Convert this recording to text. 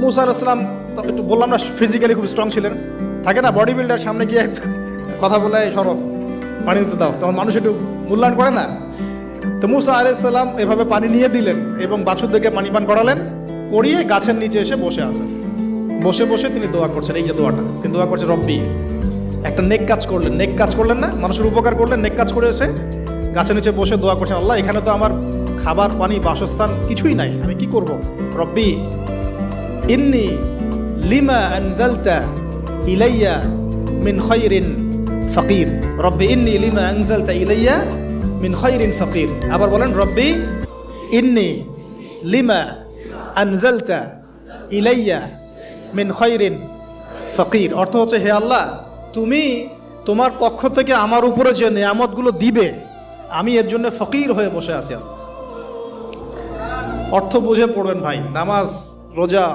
মুসা আলাইহিস সালাম তো একটু বললাম না ফিজিক্যালি খুব স্ট্রং ছিলেন, থাকে না বডি বিল্ডার, সামনে গিয়ে কথা বলে সরব পানি দিতে দাও, তখন মানুষ একটু মূল্যায়ন করে না। তো মুসা আলাইহিস সালাম এভাবে পানি নিয়ে দিলেন এবং বাছুরদেরকে পানি পান করালেন, করিয়ে গাছের নিচে এসে বসে আছেন। বসে বসে তিনি দোয়া করছেন, এই যে দোয়াটা তিনি দোয়া করছেন, রব্বি, একটা নেক কাজ করলেন, নেক কাজ করলেন না, মানুষের উপকার করলেন, নেক কাজ করে এসে গাছের নিচে বসে দোয়া করছেন, আল্লাহ এখানে তো আমার খাবার পানি বাসস্থান কিছুই নাই, আমি কি করব? রব্বি ইন্নি লিমা আনজালতা ইলাইয়া মিন খায়রিন ফাকির, রব্বি ইন্নি লিমা আনজালতা ইলাইয়া মিন খায়রিন ফাকির। আবার বলেন, রব্বি ইন্নি লিমা আনজালতা ইলাইয়া মিন খায়রিন ফাকির। অর্থ হচ্ছে, হে আল্লাহ, তুমি তোমার পক্ষ থেকে আমার উপরে যে নিয়ামতগুলো দিবে, আমি এর জন্য ফকির হয়ে বসে আছি। অর্থ বুঝে পড়বেন ভাই, নামাজ রোজা